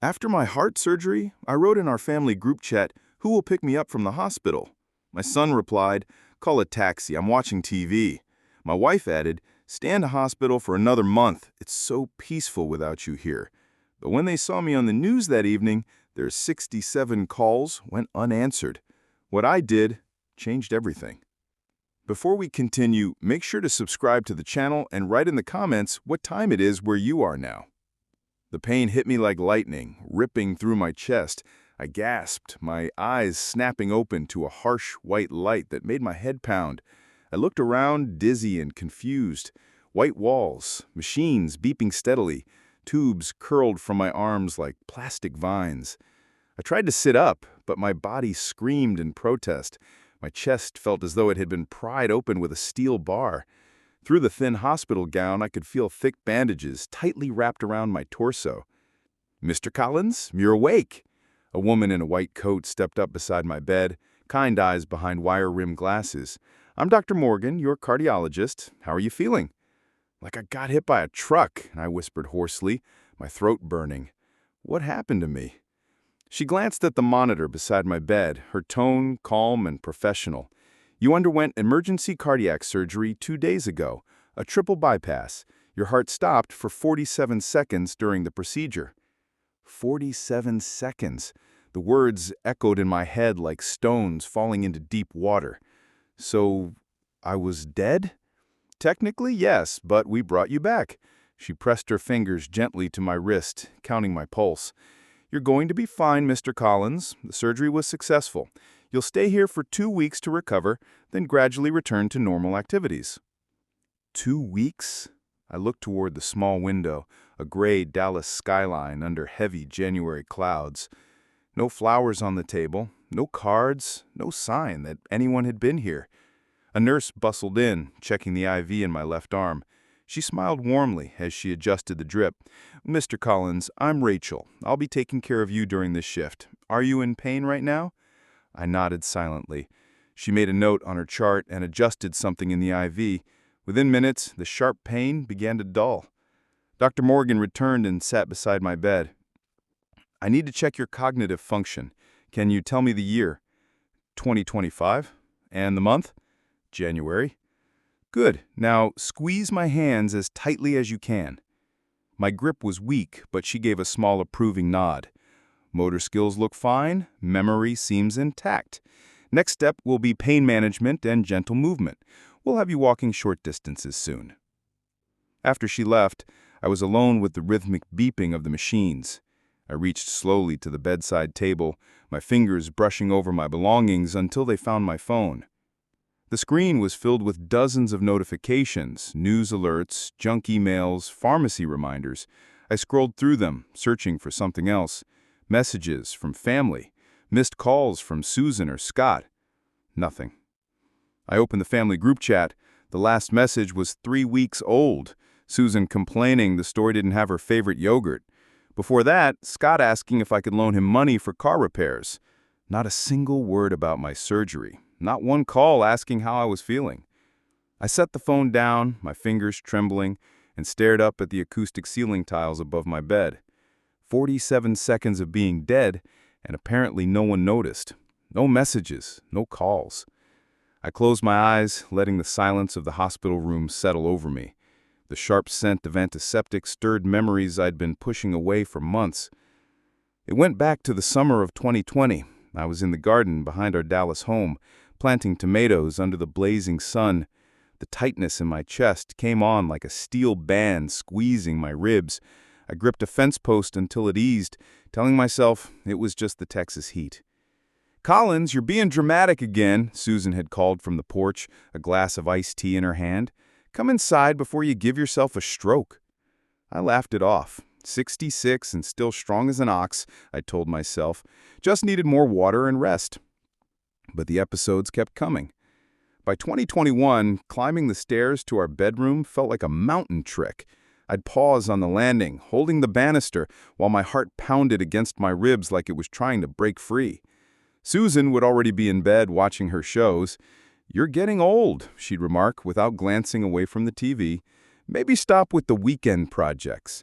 After my heart surgery, I wrote in our family group chat, "Who will pick me up from the hospital?" My son replied, "Call a taxi, I'm watching TV." My wife added, "Stay in the hospital for another month. It's so peaceful without you here." But when they saw me on the news that evening, their 67 calls went unanswered. What I did changed everything. Before we continue, make sure to subscribe to the channel and write in the comments what time it is where you are now. The pain hit me like lightning, ripping through my chest. I gasped, my eyes snapping open to a harsh white light that made my head pound. I looked around, dizzy and confused. White walls, machines beeping steadily, tubes curled from my arms like plastic vines. I tried to sit up, but my body screamed in protest. My chest felt as though it had been pried open with a steel bar. Through the thin hospital gown, I could feel thick bandages tightly wrapped around my torso. "Mr. Collins, you're awake." A woman in a white coat stepped up beside my bed, kind eyes behind wire-rimmed glasses. "I'm Dr. Morgan, your cardiologist. How are you feeling?" "Like I got hit by a truck," I whispered hoarsely, my throat burning. "What happened to me?" She glanced at the monitor beside my bed, her tone calm and professional. "You underwent emergency cardiac surgery 2 days ago, a triple bypass. Your heart stopped for 47 seconds during the procedure." 47 seconds. The words echoed in my head like stones falling into deep water. "So, I was dead?" "Technically, yes, but we brought you back." She pressed her fingers gently to my wrist, counting my pulse. "You're going to be fine, Mr. Collins. The surgery was successful. You'll stay here for 2 weeks to recover, then gradually return to normal activities." 2 weeks? I looked toward the small window, a gray Dallas skyline under heavy January clouds. No flowers on the table, no cards, no sign that anyone had been here. A nurse bustled in, checking the IV in my left arm. She smiled warmly as she adjusted the drip. "Mr. Collins, I'm Rachel. I'll be taking care of you during this shift. Are you in pain right now?" I nodded silently. She made a note on her chart and adjusted something in the IV. Within minutes, the sharp pain began to dull. Dr. Morgan returned and sat beside my bed. "I need to check your cognitive function. Can you tell me the year?" 2025. "And the month?" "January." "Good. Now squeeze my hands as tightly as you can." My grip was weak, but she gave a small approving nod. "Motor skills look fine. Memory seems intact. Next step will be pain management and gentle movement. We'll have you walking short distances soon." After she left, I was alone with the rhythmic beeping of the machines. I reached slowly to the bedside table, my fingers brushing over my belongings until they found my phone. The screen was filled with dozens of notifications, news alerts, junk emails, pharmacy reminders. I scrolled through them, searching for something else. Messages from family, missed calls from Susan or Scott. Nothing. I opened the family group chat. The last message was 3 weeks old. Susan complaining the store didn't have her favorite yogurt. Before that, Scott asking if I could loan him money for car repairs. Not a single word about my surgery. Not one call asking how I was feeling. I set the phone down, my fingers trembling, and stared up at the acoustic ceiling tiles above my bed. 47 seconds of being dead, and apparently no one noticed. No messages, no calls. I closed my eyes, letting the silence of the hospital room settle over me. The sharp scent of antiseptic stirred memories I'd been pushing away for months. It went back to the summer of 2020. I was in the garden behind our Dallas home, planting tomatoes under the blazing sun. The tightness in my chest came on like a steel band squeezing my ribs. I gripped a fence post until it eased, telling myself it was just the Texas heat. "Collins, you're being dramatic again," Susan had called from the porch, a glass of iced tea in her hand. "Come inside before you give yourself a stroke." I laughed it off. 66 and still strong as an ox, I told myself. Just needed more water and rest. But the episodes kept coming. By 2021, climbing the stairs to our bedroom felt like a mountain trick. I'd pause on the landing, holding the banister, while my heart pounded against my ribs like it was trying to break free. Susan would already be in bed watching her shows. "You're getting old," she'd remark without glancing away from the TV. "Maybe stop with the weekend projects."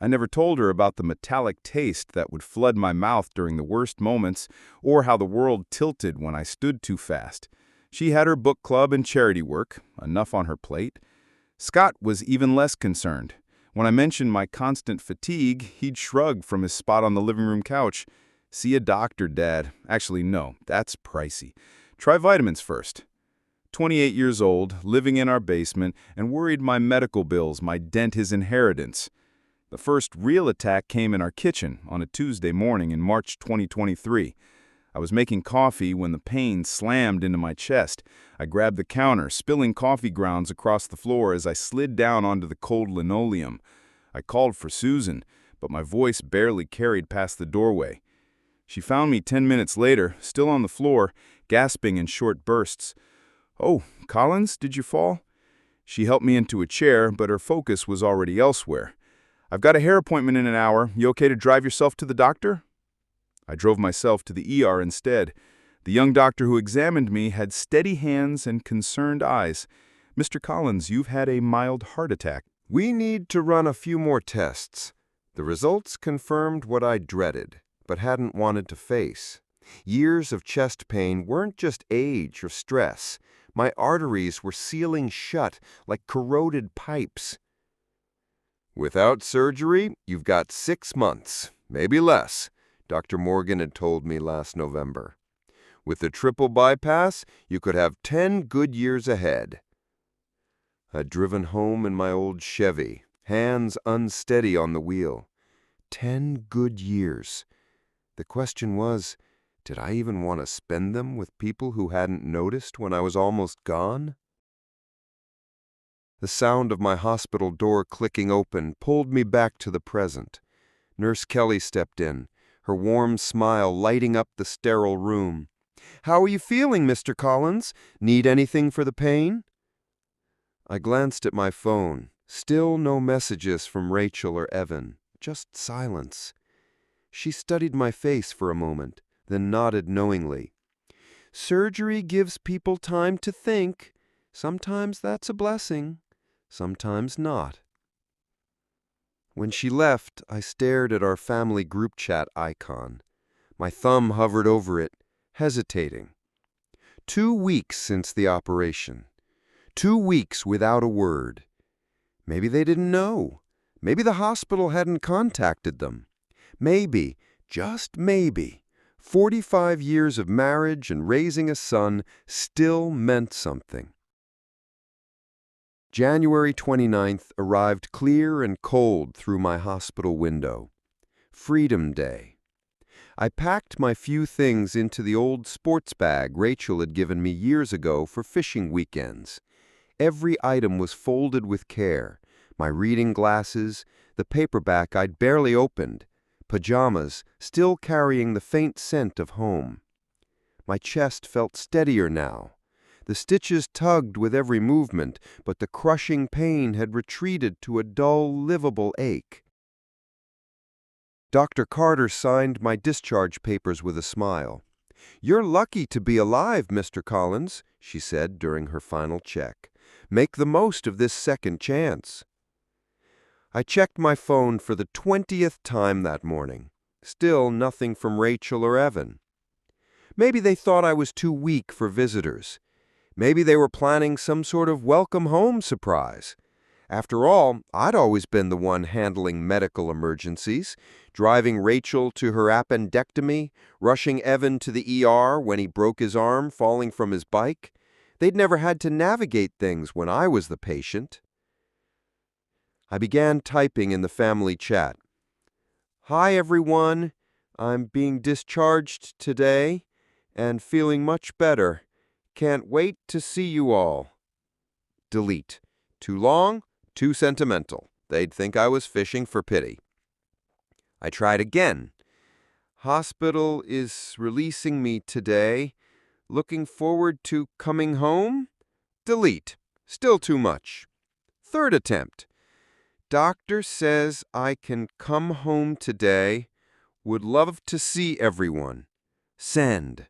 I never told her about the metallic taste that would flood my mouth during the worst moments, or how the world tilted when I stood too fast. She had her book club and charity work, enough on her plate. Scott was even less concerned. When I mentioned my constant fatigue, he'd shrug from his spot on the living room couch. "See a doctor, Dad. Actually, no, that's pricey. Try vitamins first." 28 years old, living in our basement, and worried my medical bills might dent his inheritance. The first real attack came in our kitchen on a Tuesday morning in March 2023. I was making coffee when the pain slammed into my chest. I grabbed the counter, spilling coffee grounds across the floor as I slid down onto the cold linoleum. I called for Susan, but my voice barely carried past the doorway. She found me 10 minutes later, still on the floor, gasping in short bursts. "Oh, Collins, did you fall?" She helped me into a chair, but her focus was already elsewhere. "I've got a hair appointment in an hour. You okay to drive yourself to the doctor?" I drove myself to the ER instead. The young doctor who examined me had steady hands and concerned eyes. "Mr. Collins, you've had a mild heart attack." "We need to run a few more tests." The results confirmed what I dreaded, but hadn't wanted to face. Years of chest pain weren't just age or stress. My arteries were sealing shut like corroded pipes. "Without surgery, you've got 6 months, maybe less," Dr. Morgan had told me last November. "With the triple bypass, you could have 10 good years ahead." I'd driven home in my old Chevy, hands unsteady on the wheel. 10 good years. The question was, did I even want to spend them with people who hadn't noticed when I was almost gone? The sound of my hospital door clicking open pulled me back to the present. Nurse Kelly stepped in, her warm smile lighting up the sterile room. "How are you feeling, Mr. Collins? Need anything for the pain?" I glanced at my phone. Still no messages from Rachel or Evan, just silence. She studied my face for a moment, then nodded knowingly. "Surgery gives people time to think. Sometimes that's a blessing, sometimes not." When she left, I stared at our family group chat icon. My thumb hovered over it, hesitating. 2 weeks since the operation. 2 weeks without a word. Maybe they didn't know. Maybe the hospital hadn't contacted them. Maybe, just maybe, 45 years of marriage and raising a son still meant something. January 29th arrived clear and cold through my hospital window. Freedom Day. I packed my few things into the old sports bag Rachel had given me years ago for fishing weekends. Every item was folded with care. My reading glasses, the paperback I'd barely opened, pajamas still carrying the faint scent of home. My chest felt steadier now. The stitches tugged with every movement, but the crushing pain had retreated to a dull, livable ache. Dr. Carter signed my discharge papers with a smile. "You're lucky to be alive, Mr. Collins," she said during her final check. "Make the most of this second chance." I checked my phone for the 20th time that morning. Still nothing from Rachel or Evan. Maybe they thought I was too weak for visitors. Maybe they were planning some sort of welcome home surprise. After all, I'd always been the one handling medical emergencies, driving Rachel to her appendectomy, rushing Evan to the ER when he broke his arm falling from his bike. They'd never had to navigate things when I was the patient. I began typing in the family chat. "Hi, everyone. I'm being discharged today and feeling much better. Can't wait to see you all." Delete. Too long, too sentimental. They'd think I was fishing for pity. I tried again. "Hospital is releasing me today. Looking forward to coming home?" Delete. Still too much. Third attempt. "Doctor says I can come home today. Would love to see everyone." Send.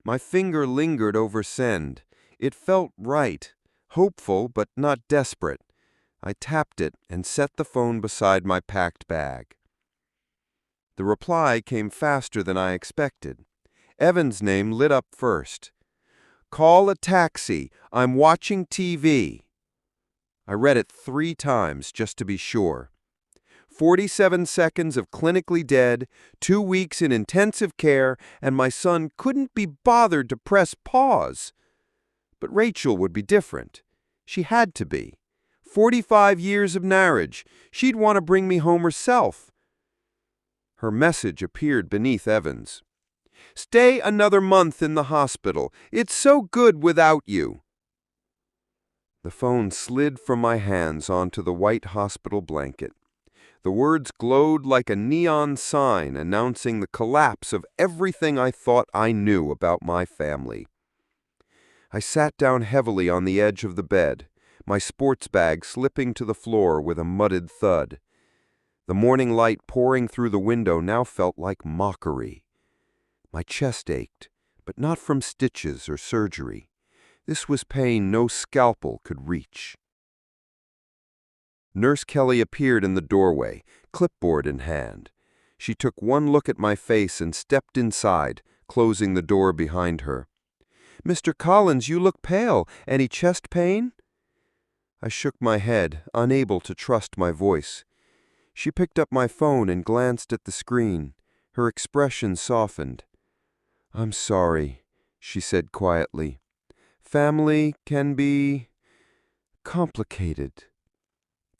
My finger lingered over send. It felt right. Hopeful, but not desperate. I tapped it and set the phone beside my packed bag. The reply came faster than I expected. Evan's name lit up first. "Call a taxi. I'm watching TV." I read it 3 times just to be sure. 47 seconds of clinically dead, 2 weeks in intensive care, and my son couldn't be bothered to press pause. But Rachel would be different. She had to be. 45 years of marriage. She'd want to bring me home herself. Her message appeared beneath Evan's. "Stay another month in the hospital. It's so good without you." The phone slid from my hands onto the white hospital blanket. The words glowed like a neon sign announcing the collapse of everything I thought I knew about my family. I sat down heavily on the edge of the bed, my sports bag slipping to the floor with a mudded thud. The morning light pouring through the window now felt like mockery. My chest ached, but not from stitches or surgery. This was pain no scalpel could reach. Nurse Kelly appeared in the doorway, clipboard in hand. She took one look at my face and stepped inside, closing the door behind her. "Mr. Collins, you look pale. Any chest pain?" I shook my head, unable to trust my voice. She picked up my phone and glanced at the screen. Her expression softened. "I'm sorry," she said quietly. "Family can be complicated."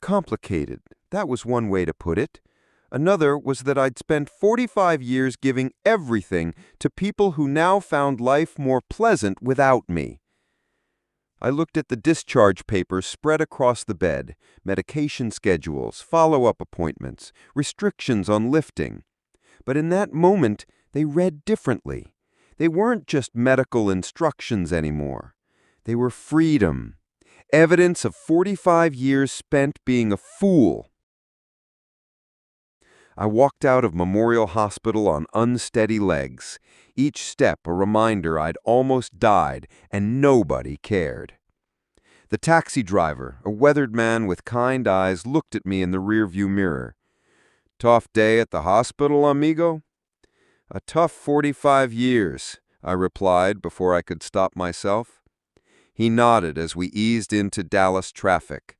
Complicated, that was one way to put it. Another was that I'd spent 45 years giving everything to people who now found life more pleasant without me. I looked at the discharge papers spread across the bed, medication schedules, follow-up appointments, restrictions on lifting. But in that moment, they read differently. They weren't just medical instructions anymore. They were freedom. Evidence of 45 years spent being a fool. I walked out of Memorial Hospital on unsteady legs, each step a reminder I'd almost died and nobody cared. The taxi driver, a weathered man with kind eyes, looked at me in the rearview mirror. "Tough day at the hospital, amigo?" "A tough 45 years," I replied before I could stop myself. He nodded as we eased into Dallas traffic.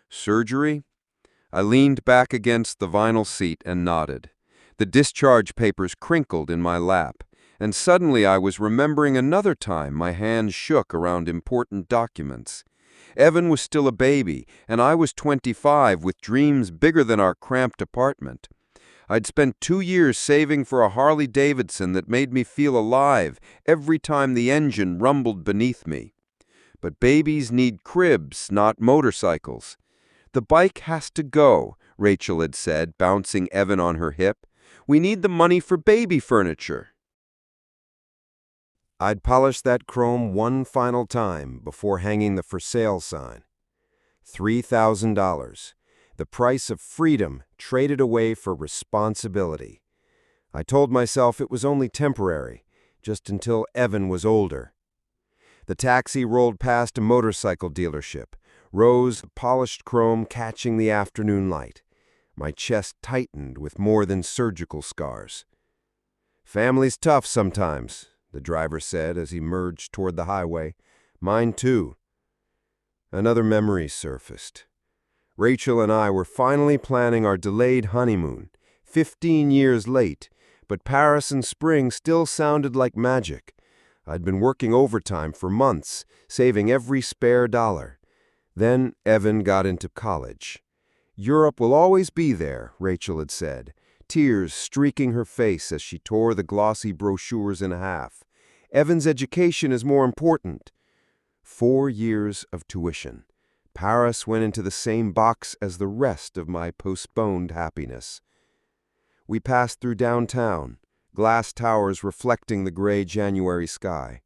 "Surgery?" I leaned back against the vinyl seat and nodded. The discharge papers crinkled in my lap, and suddenly I was remembering another time my hands shook around important documents. Evan was still a baby, and I was 25 with dreams bigger than our cramped apartment. I'd spent 2 years saving for a Harley Davidson that made me feel alive every time the engine rumbled beneath me. But babies need cribs, not motorcycles. "The bike has to go," Rachel had said, bouncing Evan on her hip. "We need the money for baby furniture." I'd polished that chrome one final time before hanging the for sale sign. $3,000. The price of freedom traded away for responsibility. I told myself it was only temporary, just until Evan was older. The taxi rolled past a motorcycle dealership, rose of polished chrome catching the afternoon light. My chest tightened with more than surgical scars. "Family's tough sometimes," the driver said as he merged toward the highway. "Mine too." Another memory surfaced. Rachel and I were finally planning our delayed honeymoon, 15 years late, but Paris in spring still sounded like magic. I'd been working overtime for months, saving every spare dollar. Then Evan got into college. "Europe will always be there," Rachel had said, tears streaking her face as she tore the glossy brochures in half. "Evan's education is more important." 4 years of tuition. Paris went into the same box as the rest of my postponed happiness. We passed through downtown, glass towers reflecting the gray January sky.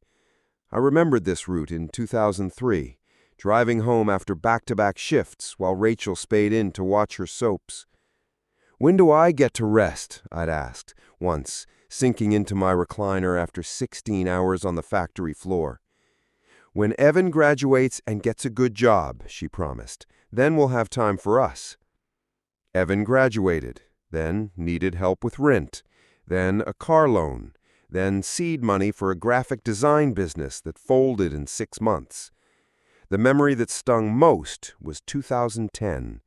I remembered this route in 2003, driving home after back-to-back shifts while Rachel spade in to watch her soaps. "When do I get to rest?" I'd asked, once, sinking into my recliner after 16 hours on the factory floor. "When Evan graduates and gets a good job," she promised. Then we'll have time for us. Evan graduated, then needed help with rent, then a car loan, then seed money for a graphic design business that folded in 6 months. The memory that stung most was 2010,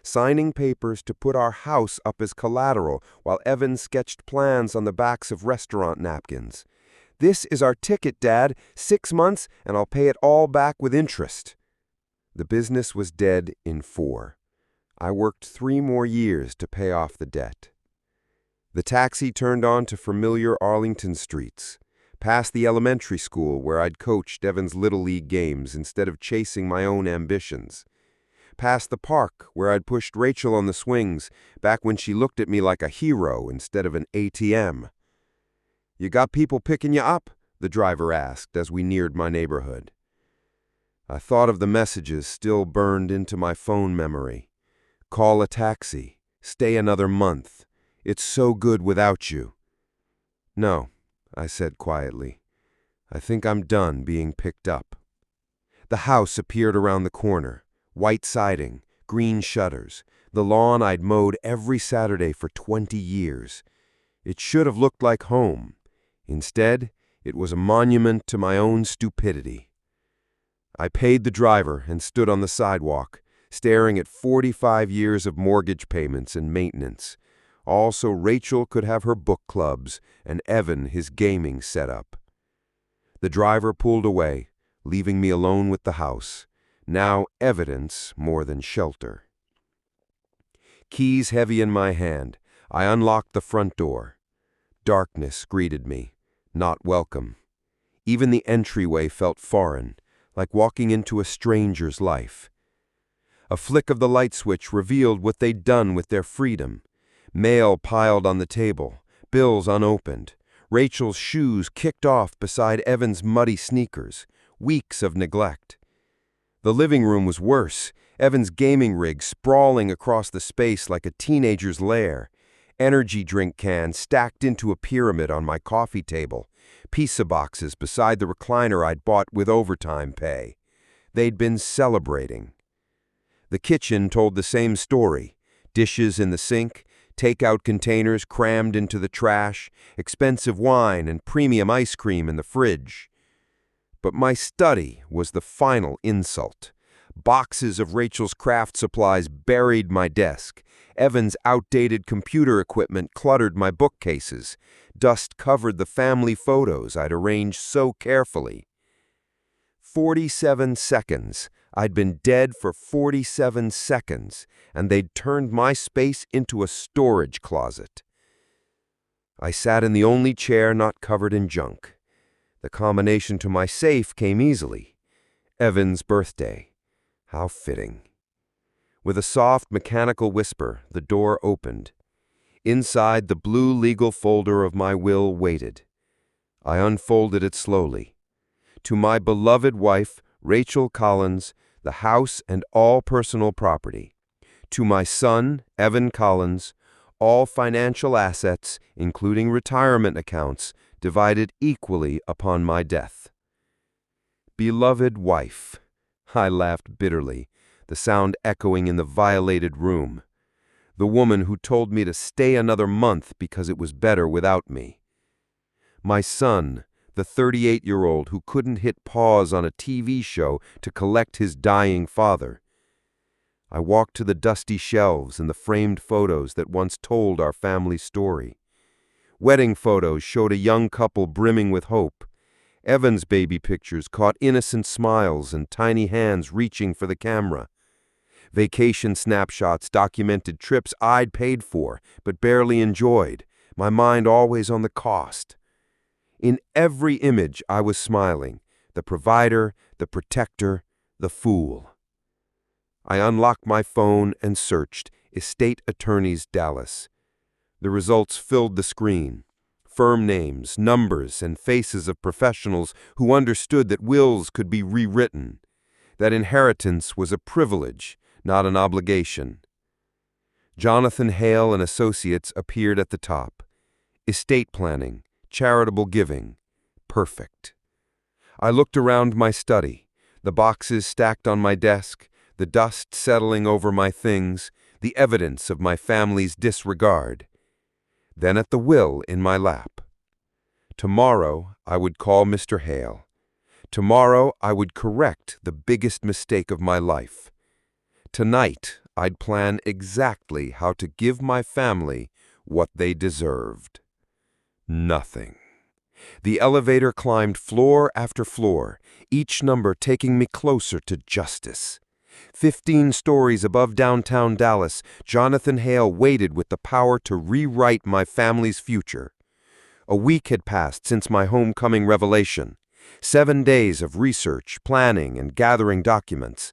signing papers to put our house up as collateral while Evan sketched plans on the backs of restaurant napkins. "This is our ticket, Dad. 6 months, and I'll pay it all back with interest." The business was dead in 4. I worked 3 more years to pay off the debt. The taxi turned on to familiar Arlington streets, past the elementary school where I'd coached Evan's Little League games instead of chasing my own ambitions, past the park where I'd pushed Rachel on the swings back when she looked at me like a hero instead of an ATM. "You got people picking you up?" the driver asked as we neared my neighborhood. I thought of the messages still burned into my phone memory. "Call a taxi. Stay another month. It's so good without you." "No," I said quietly. "I think I'm done being picked up." The house appeared around the corner, white siding, green shutters, the lawn I'd mowed every Saturday for 20 years. It should have looked like home. Instead, it was a monument to my own stupidity. I paid the driver and stood on the sidewalk, staring at 45 years of mortgage payments and maintenance, all so Rachel could have her book clubs and Evan his gaming setup. The driver pulled away, leaving me alone with the house, now evidence more than shelter. Keys heavy in my hand, I unlocked the front door. Darkness greeted me, not welcome. Even the entryway felt foreign, like walking into a stranger's life. A flick of the light switch revealed what they'd done with their freedom. Mail piled on the table, bills unopened, Rachel's shoes kicked off beside Evan's muddy sneakers, weeks of neglect. The living room was worse, Evan's gaming rig sprawling across the space like a teenager's lair, energy drink cans stacked into a pyramid on my coffee table, pizza boxes beside the recliner I'd bought with overtime pay. They'd been celebrating. The kitchen told the same story, dishes in the sink, takeout containers crammed into the trash, expensive wine and premium ice cream in the fridge. But my study was the final insult. Boxes of Rachel's craft supplies buried my desk. Evan's outdated computer equipment cluttered my bookcases. Dust covered the family photos I'd arranged so carefully. 47 seconds. I'd been dead for 47 seconds, and they'd turned my space into a storage closet. I sat in the only chair not covered in junk. The combination to my safe came easily. Evan's birthday. How fitting. With a soft, mechanical whisper, the door opened. Inside, the blue legal folder of my will waited. I unfolded it slowly. To my beloved wife, Rachel Collins, the house and all personal property. To my son, Evan Collins, all financial assets, including retirement accounts, divided equally upon my death. Beloved wife. I laughed bitterly, the sound echoing in the violated room. The woman who told me to stay another month because it was better without me. My son, the 38-year-old who couldn't hit pause on a TV show to collect his dying father. I walked to the dusty shelves and the framed photos that once told our family story. Wedding photos showed a young couple brimming with hope. Evan's baby pictures caught innocent smiles and tiny hands reaching for the camera. Vacation snapshots documented trips I'd paid for but barely enjoyed, my mind always on the cost. In every image I was smiling, the provider, the protector, the fool. I unlocked my phone and searched Estate Attorneys Dallas. The results filled the screen. Firm names, numbers, and faces of professionals who understood that wills could be rewritten, that inheritance was a privilege, not an obligation. Jonathan Hale and Associates appeared at the top. Estate planning, charitable giving, perfect. I looked around my study, the boxes stacked on my desk, the dust settling over my things, the evidence of my family's disregard. Then at the will in my lap. Tomorrow I would call Mr. Hale. Tomorrow I would correct the biggest mistake of my life. Tonight I'd plan exactly how to give my family what they deserved. Nothing. The elevator climbed floor after floor, each number taking me closer to justice. 15 stories above downtown Dallas, Jonathan Hale waited with the power to rewrite my family's future. A week had passed since my homecoming revelation. 7 days of research, planning, and gathering documents.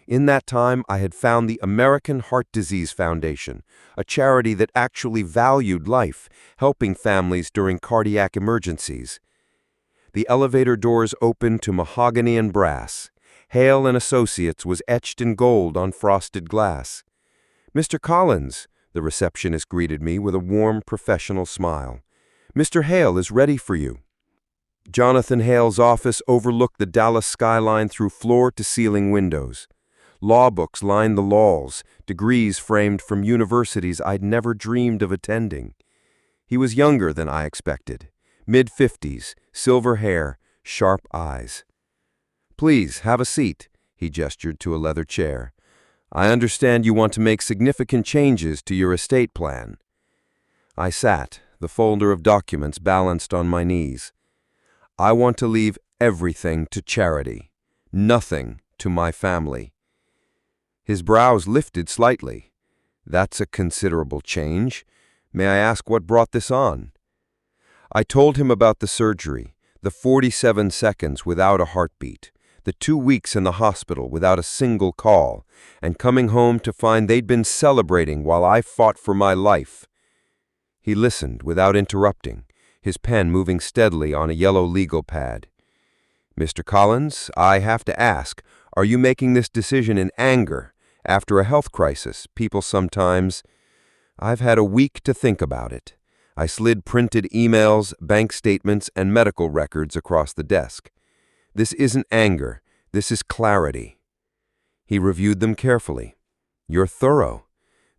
In that time, I had found the American Heart Disease Foundation, a charity that actually valued life, helping families during cardiac emergencies. The elevator doors opened to mahogany and brass. Hale and Associates was etched in gold on frosted glass. "Mr. Collins," the receptionist greeted me with a warm, professional smile. "Mr. Hale is ready for you." Jonathan Hale's office overlooked the Dallas skyline through floor-to-ceiling windows. Law books lined the walls, degrees framed from universities I'd never dreamed of attending. He was younger than I expected. Mid-50s, silver hair, sharp eyes. "Please, have a seat," he gestured to a leather chair. "I understand you want to make significant changes to your estate plan." I sat, the folder of documents balanced on my knees. "I want to leave everything to charity, nothing to my family." His brows lifted slightly. "That's a considerable change. May I ask what brought this on?" I told him about the surgery, the 47 seconds without a heartbeat, the 2 weeks in the hospital without a single call, and coming home to find they'd been celebrating while I fought for my life. He listened without interrupting, his pen moving steadily on a yellow legal pad. "Mr. Collins, I have to ask, are you making this decision in anger? After a health crisis, people sometimes—" I've had a week to think about it. I slid printed emails, bank statements, and medical records across the desk. "This isn't anger. This is clarity." He reviewed them carefully. "You're thorough.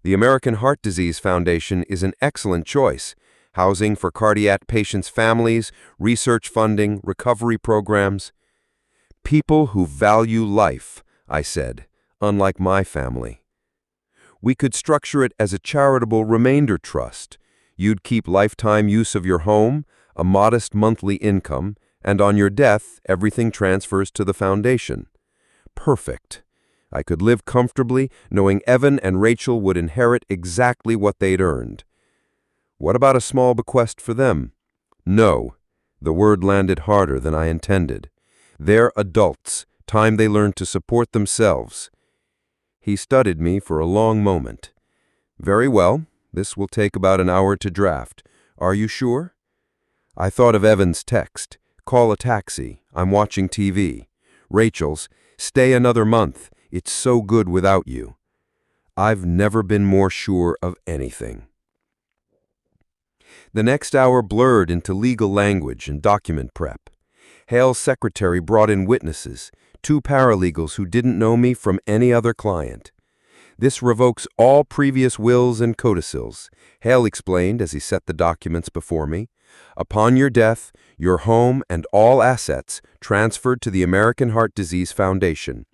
The American Heart Disease Foundation is an excellent choice. Housing for cardiac patients' families, research funding, recovery programs." "People who value life," I said, "unlike my family." "We could structure it as a charitable remainder trust. You'd keep lifetime use of your home, a modest monthly income, and on your death, everything transfers to the foundation." Perfect. I could live comfortably knowing Evan and Rachel would inherit exactly what they'd earned. "What about a small bequest for them?" "No." The word landed harder than I intended. "They're adults, time they learn to support themselves." He studied me for a long moment. "Very well. This will take about an hour to draft. Are you sure?" I thought of Evan's text, "Call a taxi. I'm watching TV." Rachel's, "Stay another month. It's so good without you." I've never been more sure of anything. The next hour blurred into legal language and document prep. Hale's secretary brought in witnesses, 2 paralegals who didn't know me from any other client. "This revokes all previous wills and codicils," Hale explained as he set the documents before me. "Upon your death, your home and all assets transferred to the American Heart Disease Foundation.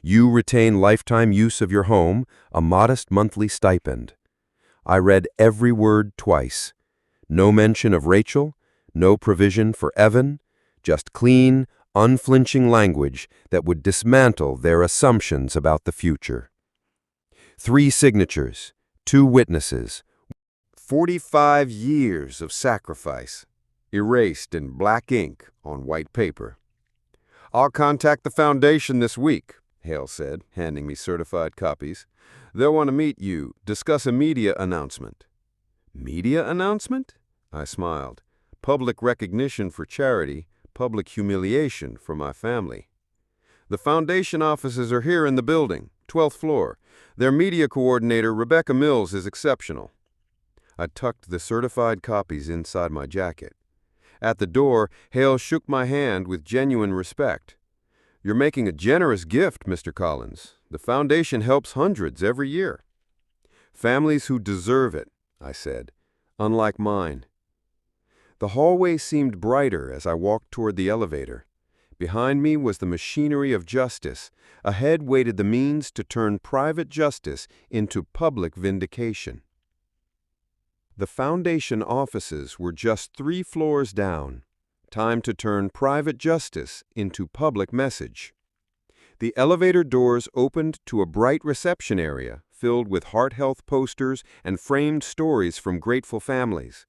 You retain lifetime use of your home, a modest monthly stipend." I read every word twice. No mention of Rachel, no provision for Evan, just clean, unflinching language that would dismantle their assumptions about the future. 3 signatures, 2 witnesses. 45 years of sacrifice, erased in black ink on white paper. "I'll contact the foundation this week," Hale said, handing me certified copies. "They'll want to meet you, discuss a media announcement." "Media announcement?" I smiled. "Public recognition for charity, public humiliation for my family." "The foundation offices are here in the building, 12th floor. Their media coordinator, Rebecca Mills, is exceptional." I tucked the certified copies inside my jacket. At the door, Hale shook my hand with genuine respect. You're making a generous gift, Mr. Collins. The foundation helps hundreds every year. Families who deserve it, I said, unlike mine. The hallway seemed brighter as I walked toward the elevator. Behind me was the machinery of justice. Ahead waited the means to turn private justice into public vindication. The foundation offices were just 3 floors down. Time to turn private justice into public message. The elevator doors opened to a bright reception area filled with heart health posters and framed stories from grateful families.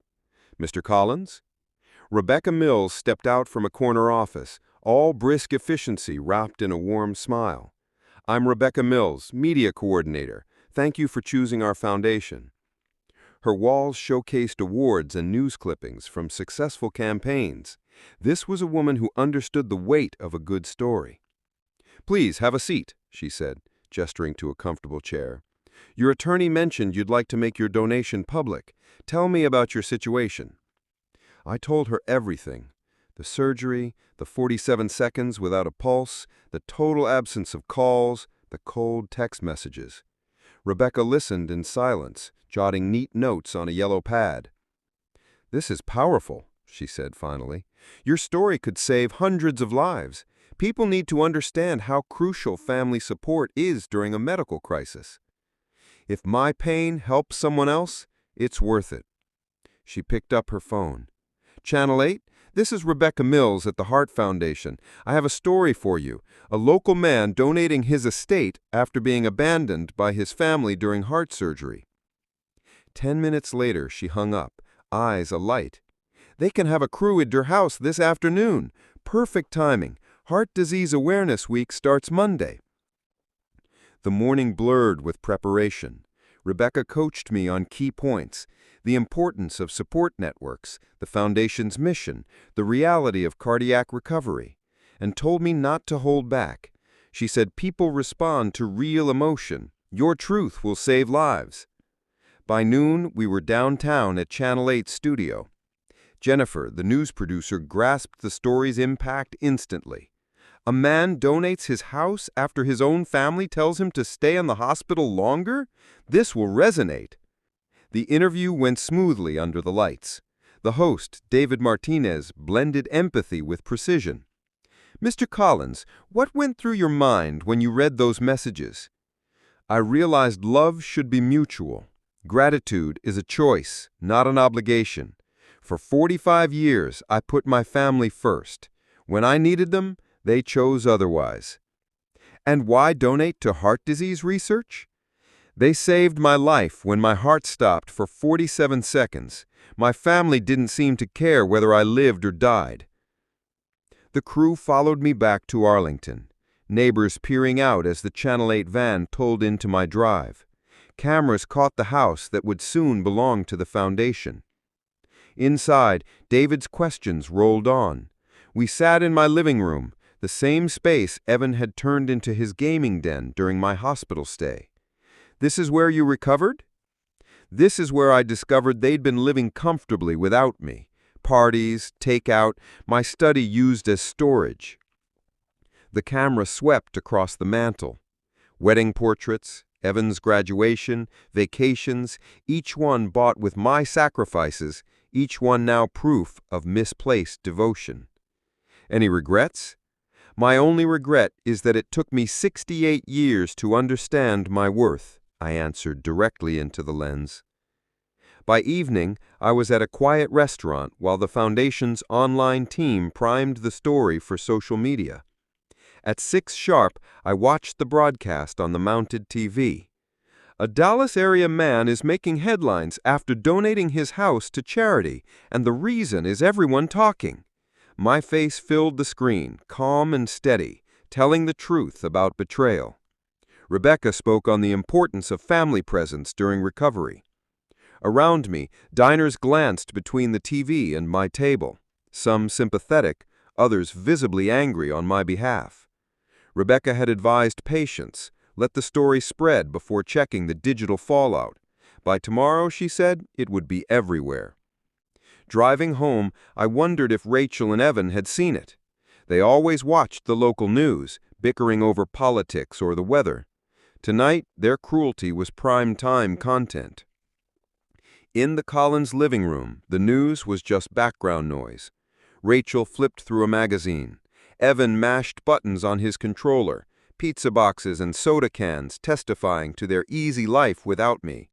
Mr. Collins? Rebecca Mills stepped out from a corner office, all brisk efficiency wrapped in a warm smile. I'm Rebecca Mills, Media Coordinator. Thank you for choosing our foundation. Her walls showcased awards and news clippings from successful campaigns. This was a woman who understood the weight of a good story. Please have a seat, she said, gesturing to a comfortable chair. Your attorney mentioned you'd like to make your donation public. Tell me about your situation. I told her everything. The surgery, the 47 seconds without a pulse, the total absence of calls, the cold text messages. Rebecca listened in silence, jotting neat notes on a yellow pad. This is powerful, she said finally. Your story could save hundreds of lives. People need to understand how crucial family support is during a medical crisis. If my pain helps someone else, it's worth it. She picked up her phone. Channel 8, this is Rebecca Mills at the Heart Foundation. I have a story for you. A local man donating his estate after being abandoned by his family during heart surgery. 10 minutes later, she hung up, eyes alight. They can have a crew at your house this afternoon. Perfect timing. Heart Disease Awareness Week starts Monday. The morning blurred with preparation. Rebecca coached me on key points: the importance of support networks, the Foundation's mission, the reality of cardiac recovery, and told me not to hold back. She said people respond to real emotion. Your truth will save lives. By noon, we were downtown at Channel 8 studio. Jennifer, the news producer, grasped the story's impact instantly. A man donates his house after his own family tells him to stay in the hospital longer? This will resonate. The interview went smoothly under the lights. The host, David Martinez, blended empathy with precision. Mr. Collins, what went through your mind when you read those messages? I realized love should be mutual. Gratitude is a choice, not an obligation. For 45 years, I put my family first. When I needed them, they chose otherwise. And why donate to heart disease research? They saved my life when my heart stopped for 47 seconds. My family didn't seem to care whether I lived or died. The crew followed me back to Arlington, neighbors peering out as the Channel 8 van pulled into my drive. Cameras caught the house that would soon belong to the foundation. Inside, David's questions rolled on. We sat in my living room, the same space Evan had turned into his gaming den during my hospital stay. This is where you recovered? This is where I discovered they'd been living comfortably without me. Parties, takeout, my study used as storage. The camera swept across the mantel. Wedding portraits, Evan's graduation, vacations, each one bought with my sacrifices, each one now proof of misplaced devotion. Any regrets? My only regret is that it took me 68 years to understand my worth, I answered directly into the lens. By evening, I was at a quiet restaurant while the Foundation's online team primed the story for social media. At 6 sharp, I watched the broadcast on the mounted TV. A Dallas area man is making headlines after donating his house to charity, and the reason is everyone talking. My face filled the screen, calm and steady, telling the truth about betrayal. Rebecca spoke on the importance of family presence during recovery. Around me, diners glanced between the TV and my table, some sympathetic, others visibly angry on my behalf. Rebecca had advised patience, let the story spread before checking the digital fallout. By tomorrow, she said, it would be everywhere. Driving home, I wondered if Rachel and Evan had seen it. They always watched the local news, bickering over politics or the weather. Tonight, their cruelty was prime-time content. In the Collins living room, the news was just background noise. Rachel flipped through a magazine. Evan mashed buttons on his controller, pizza boxes and soda cans testifying to their easy life without me.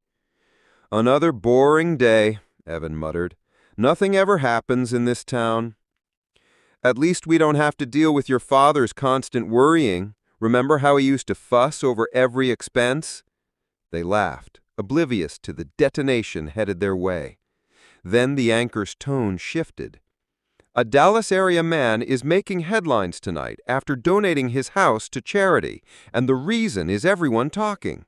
"Another boring day," Evan muttered. "Nothing ever happens in this town." "At least we don't have to deal with your father's constant worrying. Remember how he used to fuss over every expense?" They laughed, oblivious to the detonation headed their way. Then the anchor's tone shifted. "A Dallas-area man is making headlines tonight after donating his house to charity, and the reason is everyone talking."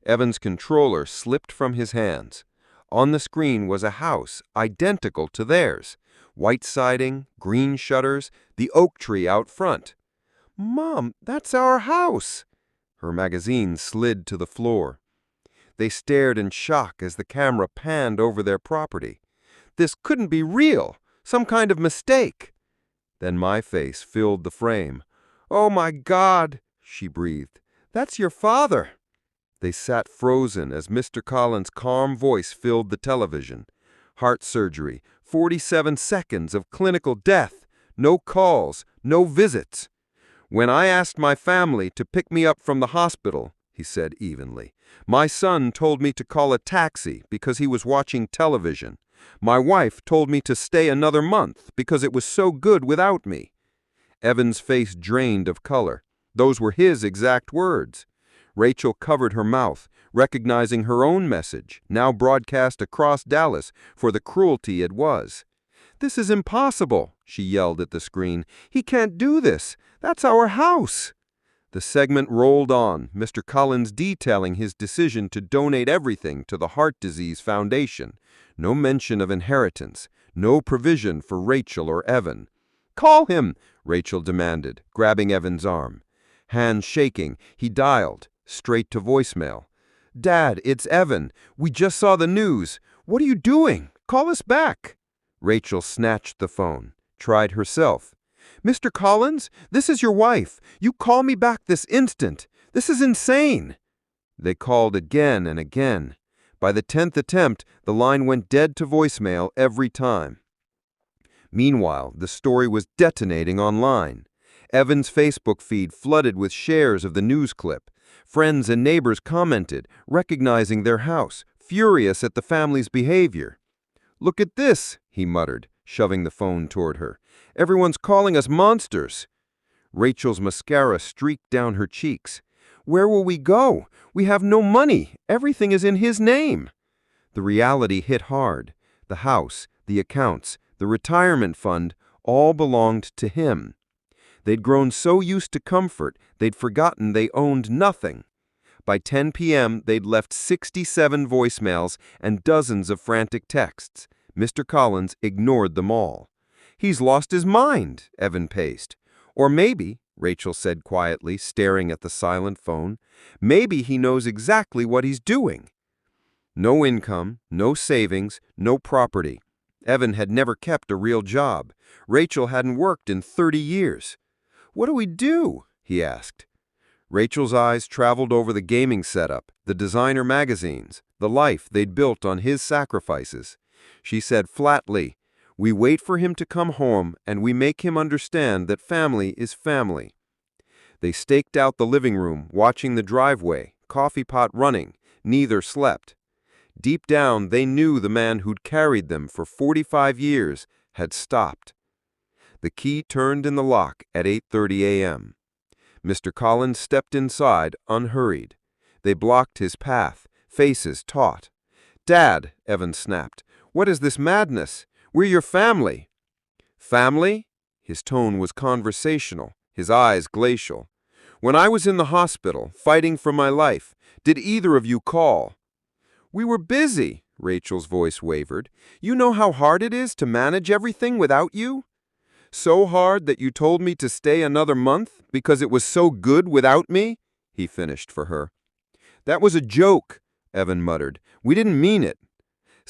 Evan's controller slipped from his hands. On the screen was a house identical to theirs. White siding, green shutters, the oak tree out front. "Mom, that's our house!" Her magazine slid to the floor. They stared in shock as the camera panned over their property. "This couldn't be real! Some kind of mistake!" Then my face filled the frame. "Oh my God," she breathed. "That's your father!" They sat frozen as Mr. Collins' calm voice filled the television. Heart surgery, 47 seconds of clinical death, no calls, no visits. "When I asked my family to pick me up from the hospital," he said evenly, "my son told me to call a taxi because he was watching television. My wife told me to stay another month because it was so good without me." Evan's face drained of color. Those were his exact words. Rachel covered her mouth, recognizing her own message, now broadcast across Dallas, for the cruelty it was. "This is impossible," she yelled at the screen. "He can't do this. That's our house." The segment rolled on, Mr. Collins detailing his decision to donate everything to the Heart Disease Foundation. No mention of inheritance, no provision for Rachel or Evan. "Call him," Rachel demanded, grabbing Evan's arm. Hands shaking, he dialed, straight to voicemail. "Dad, it's Evan. We just saw the news. What are you doing? Call us back." Rachel snatched the phone, tried herself. "Mr. Collins, this is your wife. You call me back this instant. This is insane." They called again and again. By the 10th attempt, the line went dead to voicemail every time. Meanwhile, the story was detonating online. Evan's Facebook feed flooded with shares of the news clip. Friends and neighbors commented, recognizing their house, furious at the family's behavior. "Look at this," he muttered, shoving the phone toward her. "Everyone's calling us monsters." Rachel's mascara streaked down her cheeks. "Where will we go? We have no money. Everything is in his name." The reality hit hard. The house, the accounts, the retirement fund, all belonged to him. They'd grown so used to comfort, they'd forgotten they owned nothing. By 10 p.m., they'd left 67 voicemails and dozens of frantic texts. Mr. Collins ignored them all. "He's lost his mind," Evan paced. "Or maybe," Rachel said quietly, staring at the silent phone, "maybe he knows exactly what he's doing." No income, no savings, no property. Evan had never kept a real job. Rachel hadn't worked in 30 years. "What do we do?" he asked. Rachel's eyes traveled over the gaming setup, the designer magazines, the life they'd built on his sacrifices. She said flatly, "We wait for him to come home and we make him understand that family is family." They staked out the living room, watching the driveway, coffee pot running. Neither slept. Deep down, they knew the man who'd carried them for 45 years had stopped. The key turned in the lock at 8:30 a.m. Mr. Collins stepped inside, unhurried. They blocked his path, faces taut. "Dad," Evan snapped, "what is this madness? We're your family." "Family?" His tone was conversational, his eyes glacial. "When I was in the hospital, fighting for my life, did either of you call?" "We were busy," Rachel's voice wavered. "You know how hard it is to manage everything without you?" "So hard that you told me to stay another month because it was so good without me?" he finished for her. "That was a joke," Evan muttered. "We didn't mean it."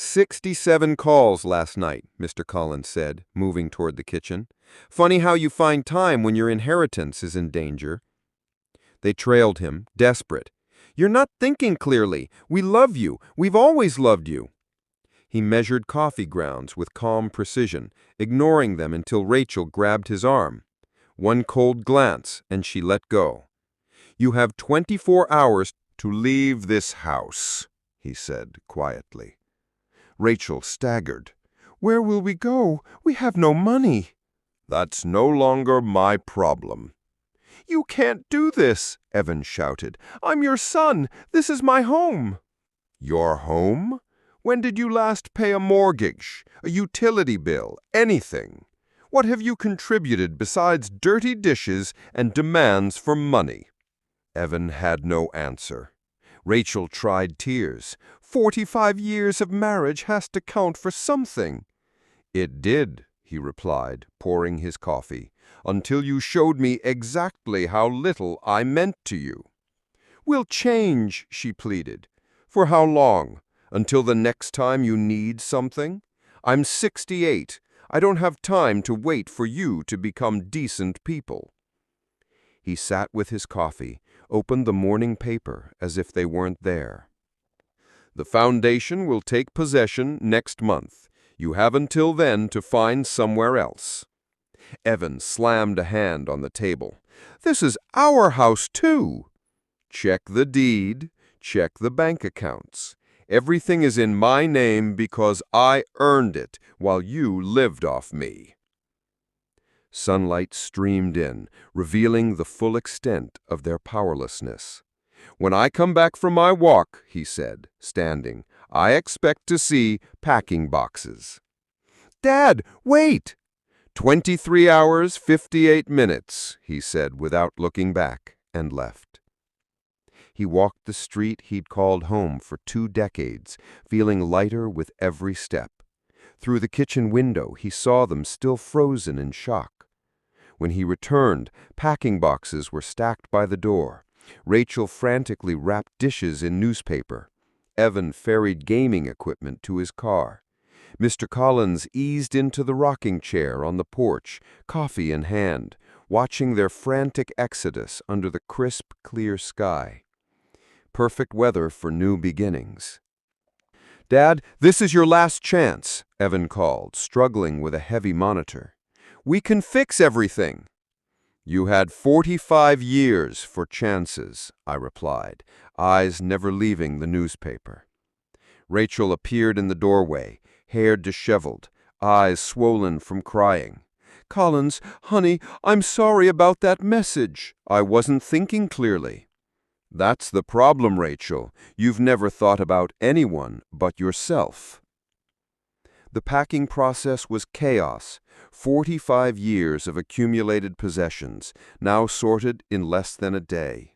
"67 calls last night," Mr. Collins said, moving toward the kitchen. "Funny how you find time when your inheritance is in danger." They trailed him, desperate. "You're not thinking clearly. We love you. We've always loved you." He measured coffee grounds with calm precision, ignoring them until Rachel grabbed his arm. One cold glance, and she let go. "You have 24 hours to leave this house," he said quietly. Rachel staggered. "Where will we go? We have no money." "That's no longer my problem." "You can't do this," Evan shouted. "I'm your son. This is my home." "Your home? When did you last pay a mortgage, a utility bill, anything? What have you contributed besides dirty dishes and demands for money?" Evan had no answer. Rachel tried tears. 45 years of marriage has to count for something." "It did," he replied, pouring his coffee, "until you showed me exactly how little I meant to you." "We'll change," she pleaded. "For how long? Until the next time you need something? I'm 68. I don't have time to wait for you to become decent people." He sat with his coffee, opened the morning paper as if they weren't there. "The foundation will take possession next month. You have until then to find somewhere else." Evan slammed a hand on the table. "This is our house, too." "Check the deed. Check the bank accounts. Everything is in my name because I earned it while you lived off me." Sunlight streamed in, revealing the full extent of their powerlessness. "When I come back from my walk," he said, standing, "I expect to see packing boxes." "Dad, wait!" 23 hours, 58 minutes, he said without looking back, and left. He walked the street he'd called home for 2 decades, feeling lighter with every step. Through the kitchen window, he saw them still frozen in shock. When he returned, packing boxes were stacked by the door. Rachel frantically wrapped dishes in newspaper. Evan ferried gaming equipment to his car. Mr. Collins eased into the rocking chair on the porch, coffee in hand, watching their frantic exodus under the crisp, clear sky. Perfect weather for new beginnings. "Dad, this is your last chance," Evan called, struggling with a heavy monitor. "We can fix everything." "You had 45 years for chances," I replied, eyes never leaving the newspaper. Rachel appeared in the doorway, hair disheveled, eyes swollen from crying. "Collins, honey, I'm sorry about that message. I wasn't thinking clearly." "That's the problem, Rachel. You've never thought about anyone but yourself." The packing process was chaos. 45 years of accumulated possessions, now sorted in less than a day.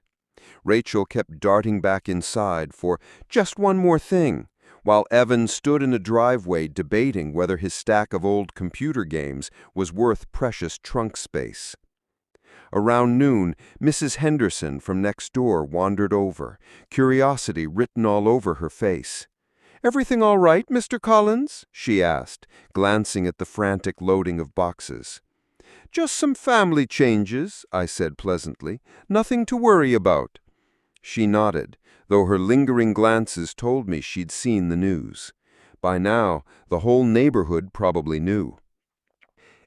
Rachel kept darting back inside for just one more thing, while Evan stood in a driveway debating whether his stack of old computer games was worth precious trunk space. Around noon, Mrs. Henderson from next door wandered over, curiosity written all over her face. "Everything all right, Mr. Collins?" she asked, glancing at the frantic loading of boxes. "Just some family changes," I said pleasantly. "Nothing to worry about." She nodded, though her lingering glances told me she'd seen the news. By now, the whole neighborhood probably knew.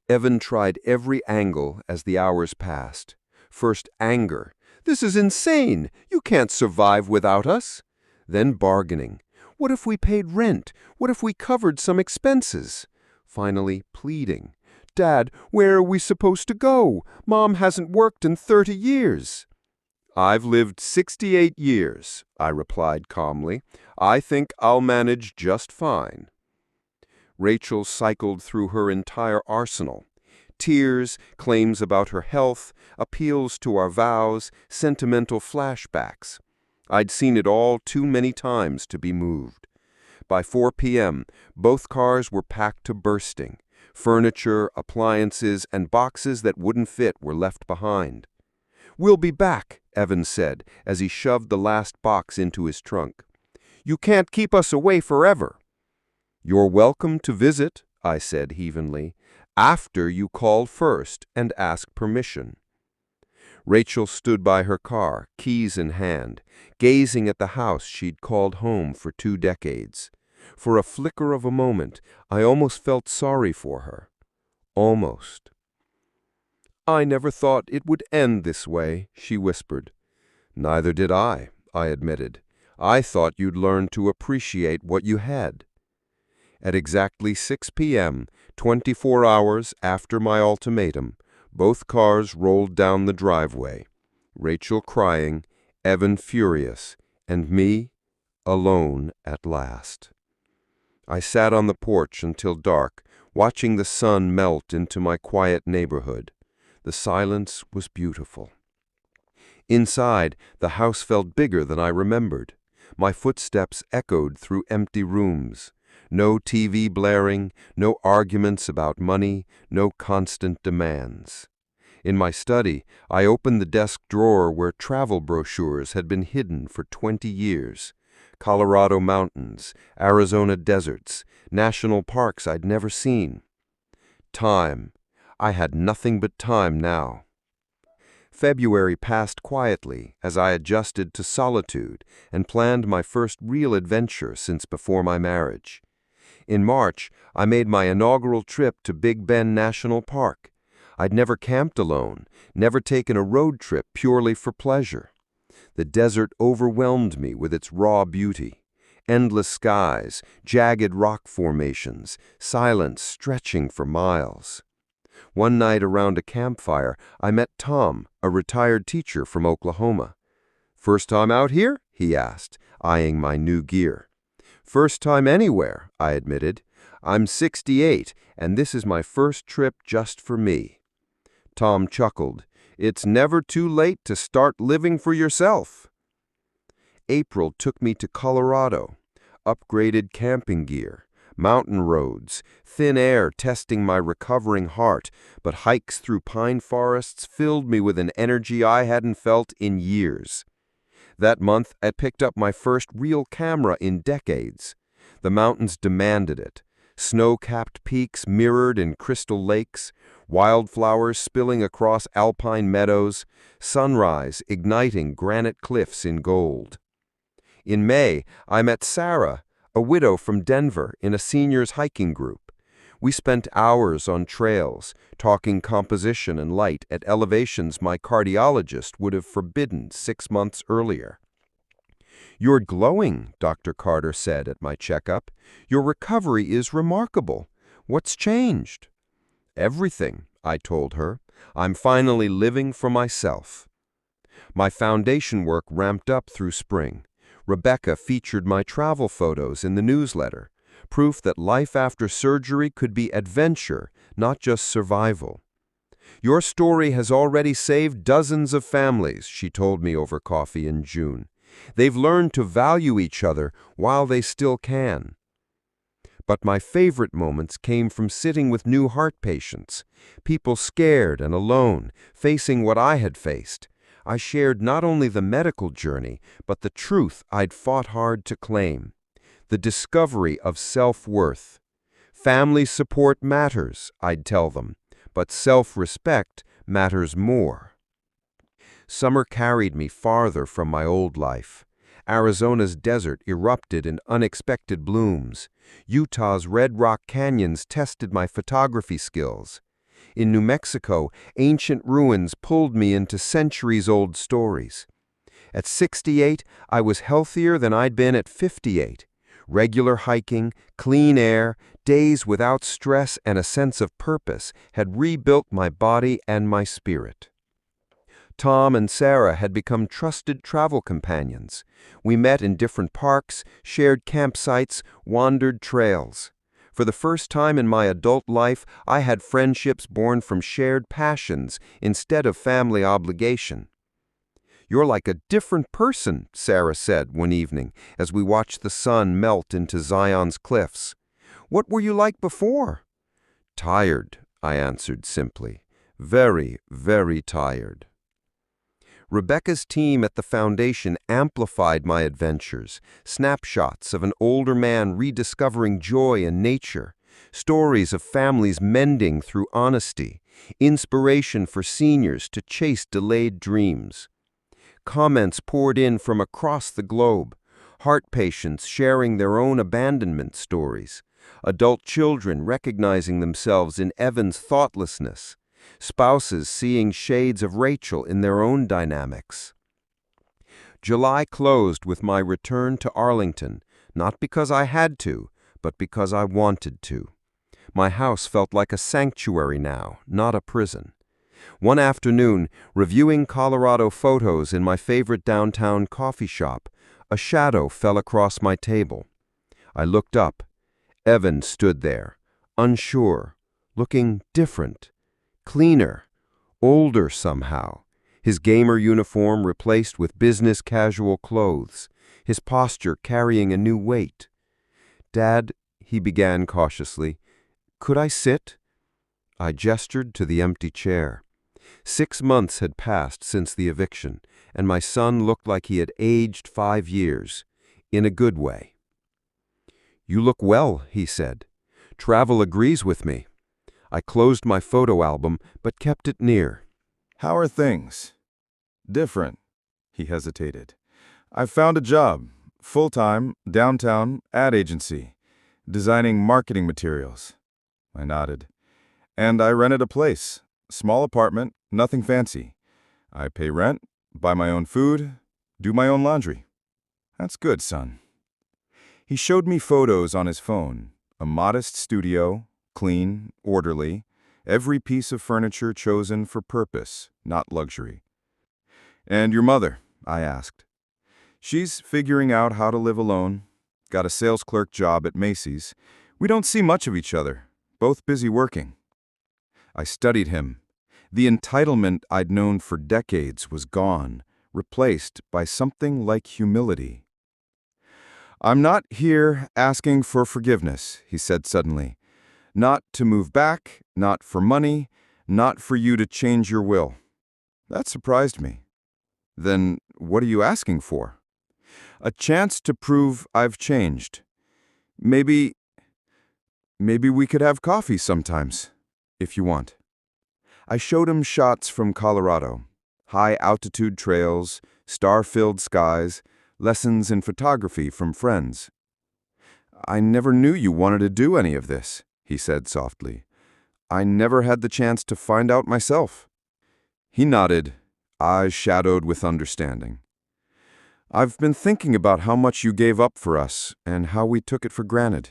Evan tried every angle as the hours passed. First anger. "This is insane! You can't survive without us." Then bargaining. "What if we paid rent? What if we covered some expenses?" Finally pleading. "Dad, where are we supposed to go? Mom hasn't worked in 30 years." "I've lived 68 years," I replied calmly. "I think I'll manage just fine." Rachel cycled through her entire arsenal. Tears, claims about her health, appeals to our vows, sentimental flashbacks. I'd seen it all too many times to be moved. By 4 p.m., both cars were packed to bursting. Furniture, appliances, and boxes that wouldn't fit were left behind. "We'll be back," Evan said as he shoved the last box into his trunk. "You can't keep us away forever." "You're welcome to visit," I said heavingly, "after you call first and ask permission." Rachel stood by her car, keys in hand, gazing at the house she'd called home for 2 decades. For a flicker of a moment, I almost felt sorry for her. Almost. "I never thought it would end this way," she whispered. "Neither did I admitted. "I thought you'd learn to appreciate what you had." At exactly 6 p.m., 24 hours after my ultimatum, both cars rolled down the driveway, Rachel crying, Evan furious, and me alone at last. I sat on the porch until dark, watching the sun melt into my quiet neighborhood. The silence was beautiful. Inside, the house felt bigger than I remembered. My footsteps echoed through empty rooms. No TV blaring, no arguments about money, no constant demands. In my study, I opened the desk drawer where travel brochures had been hidden for 20 years. Colorado mountains, Arizona deserts, national parks I'd never seen. Time. I had nothing but time now. February passed quietly as I adjusted to solitude and planned my first real adventure since before my marriage. In March, I made my inaugural trip to Big Bend National Park. I'd never camped alone, never taken a road trip purely for pleasure. The desert overwhelmed me with its raw beauty. Endless skies, jagged rock formations, silence stretching for miles. One night around a campfire, I met Tom, a retired teacher from Oklahoma. "First time out here?" he asked, eyeing my new gear. "First time anywhere," I admitted. "I'm 68, and this is my first trip just for me." Tom chuckled. "It's never too late to start living for yourself." April took me to Colorado. Upgraded camping gear, mountain roads, thin air testing my recovering heart, but hikes through pine forests filled me with an energy I hadn't felt in years. That month, I picked up my first real camera in decades. The mountains demanded it. Snow-capped peaks mirrored in crystal lakes, wildflowers spilling across alpine meadows, sunrise igniting granite cliffs in gold. In May, I met Sarah, a widow from Denver, in a seniors hiking group. We spent hours on trails, talking composition and light at elevations my cardiologist would have forbidden 6 months earlier. "You're glowing," Dr. Carter said at my checkup. "Your recovery is remarkable. What's changed?" "Everything," I told her. "I'm finally living for myself." My foundation work ramped up through spring. Rebecca featured my travel photos in the newsletter, proof that life after surgery could be adventure, not just survival. "Your story has already saved dozens of families," she told me over coffee in June. "They've learned to value each other while they still can." But my favorite moments came from sitting with new heart patients, people scared and alone, facing what I had faced. I shared not only the medical journey, but the truth I'd fought hard to claim. The discovery of self-worth. Family support matters, I'd tell them, but self-respect matters more. Summer carried me farther from my old life. Arizona's desert erupted in unexpected blooms. Utah's Red Rock canyons tested my photography skills. In New Mexico, ancient ruins pulled me into centuries-old stories. At 68, I was healthier than I'd been at 58. Regular hiking, clean air, days without stress and a sense of purpose had rebuilt my body and my spirit. Tom and Sarah had become trusted travel companions. We met in different parks, shared campsites, wandered trails. For the first time in my adult life, I had friendships born from shared passions instead of family obligation. "You're like a different person," Sarah said one evening as we watched the sun melt into Zion's cliffs. "What were you like before?" "Tired," I answered simply. "Very, very tired." Rebecca's team at the foundation amplified my adventures, snapshots of an older man rediscovering joy in nature, stories of families mending through honesty, inspiration for seniors to chase delayed dreams. Comments poured in from across the globe, heart patients sharing their own abandonment stories, adult children recognizing themselves in Evan's thoughtlessness, spouses seeing shades of Rachel in their own dynamics. July closed with my return to Arlington, not because I had to, but because I wanted to. My house felt like a sanctuary now, not a prison. One afternoon, reviewing Colorado photos in my favorite downtown coffee shop, a shadow fell across my table. I looked up. Evan stood there, unsure, looking different, cleaner, older somehow, his gamer uniform replaced with business casual clothes, his posture carrying a new weight. "Dad," he began cautiously, "could I sit?" I gestured to the empty chair. 6 months had passed since the eviction, and my son looked like he had aged 5 years, in a good way. "You look well," he said. "Travel agrees with me." I closed my photo album, but kept it near. How are things? Different. He hesitated. I found a job, full-time, downtown, ad agency, designing marketing materials. I nodded. And I rented a place, small apartment, nothing fancy. I pay rent, buy my own food, do my own laundry. That's good, son. He showed me photos on his phone, a modest studio, clean, orderly, every piece of furniture chosen for purpose, not luxury. And your mother? I asked. She's figuring out how to live alone, got a sales clerk job at Macy's. We don't see much of each other, both busy working. I studied him. The entitlement I'd known for decades was gone, replaced by something like humility. I'm not here asking for forgiveness, he said suddenly. Not to move back, not for money, not for you to change your will. That surprised me. Then what are you asking for? A chance to prove I've changed. Maybe we could have coffee sometimes, if you want. I showed him shots from Colorado, high-altitude trails, star-filled skies, lessons in photography from friends. I never knew you wanted to do any of this, he said softly. I never had the chance to find out myself. He nodded, eyes shadowed with understanding. I've been thinking about how much you gave up for us and how we took it for granted.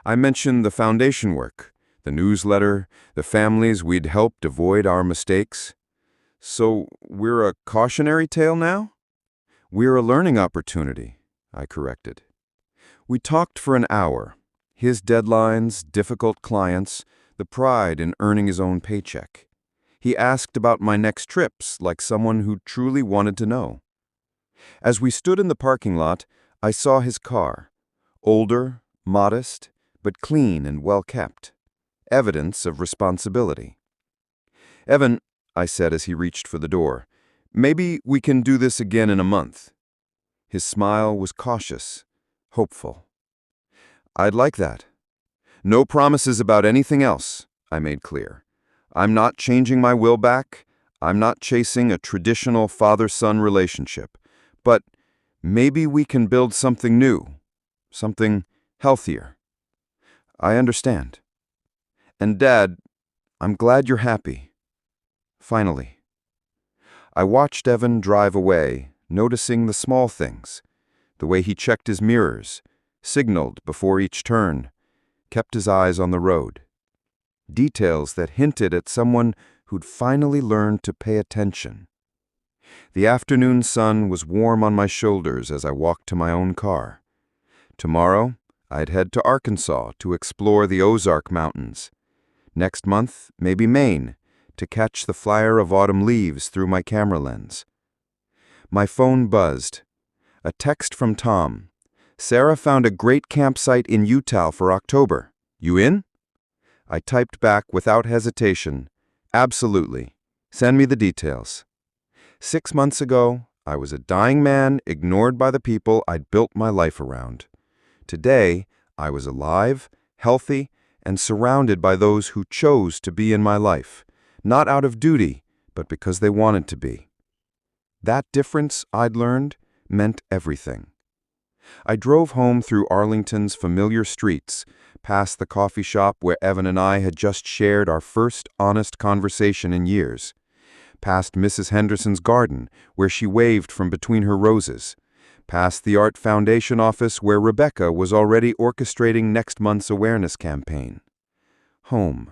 I mentioned the foundation work, the newsletter, the families we'd helped avoid our mistakes. So we're a cautionary tale now? We're a learning opportunity, I corrected. We talked for an hour. His deadlines, difficult clients, the pride in earning his own paycheck. He asked about my next trips like someone who truly wanted to know. As we stood in the parking lot, I saw his car. Older, modest, but clean and well-kept. Evidence of responsibility. Evan, I said as he reached for the door, maybe we can do this again in a month. His smile was cautious, hopeful. I'd like that. No promises about anything else, I made clear. I'm not changing my will back. I'm not chasing a traditional father-son relationship. But maybe we can build something new, something healthier. I understand. And Dad, I'm glad you're happy. Finally. I watched Evan drive away, noticing the small things, the way he checked his mirrors, signaled before each turn, kept his eyes on the road. Details that hinted at someone who'd finally learned to pay attention. The afternoon sun was warm on my shoulders as I walked to my own car. Tomorrow, I'd head to Arkansas to explore the Ozark Mountains. Next month, maybe Maine, to catch the flyer of autumn leaves through my camera lens. My phone buzzed. A text from Tom. Sarah found a great campsite in Utah for October. You in? I typed back without hesitation. Absolutely. Send me the details. 6 months ago, I was a dying man, ignored by the people I'd built my life around. Today, I was alive, healthy, and surrounded by those who chose to be in my life, not out of duty, but because they wanted to be. That difference, I'd learned, meant everything. I drove home through Arlington's familiar streets, past the coffee shop where Evan and I had just shared our first honest conversation in years, past Mrs. Henderson's garden, where she waved from between her roses, past the Art Foundation office where Rebecca was already orchestrating next month's awareness campaign. Home.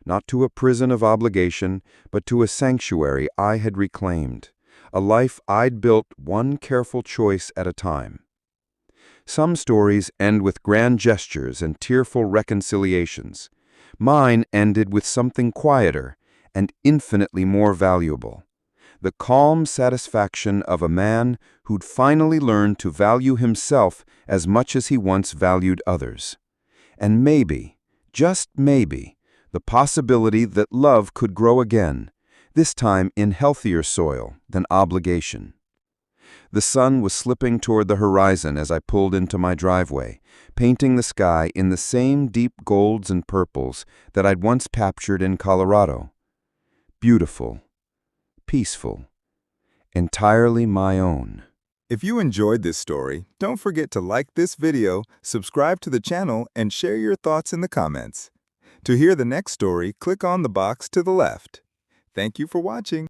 Not to a prison of obligation, but to a sanctuary I had reclaimed, a life I'd built one careful choice at a time. Some stories end with grand gestures and tearful reconciliations. Mine ended with something quieter and infinitely more valuable. The calm satisfaction of a man who'd finally learned to value himself as much as he once valued others. And maybe, just maybe, the possibility that love could grow again, this time in healthier soil than obligation. The sun was slipping toward the horizon as I pulled into my driveway, painting the sky in the same deep golds and purples that I'd once captured in Colorado. Beautiful, peaceful, entirely my own. If you enjoyed this story, don't forget to like this video, subscribe to the channel, and share your thoughts in the comments. To hear the next story, click on the box to the left. Thank you for watching.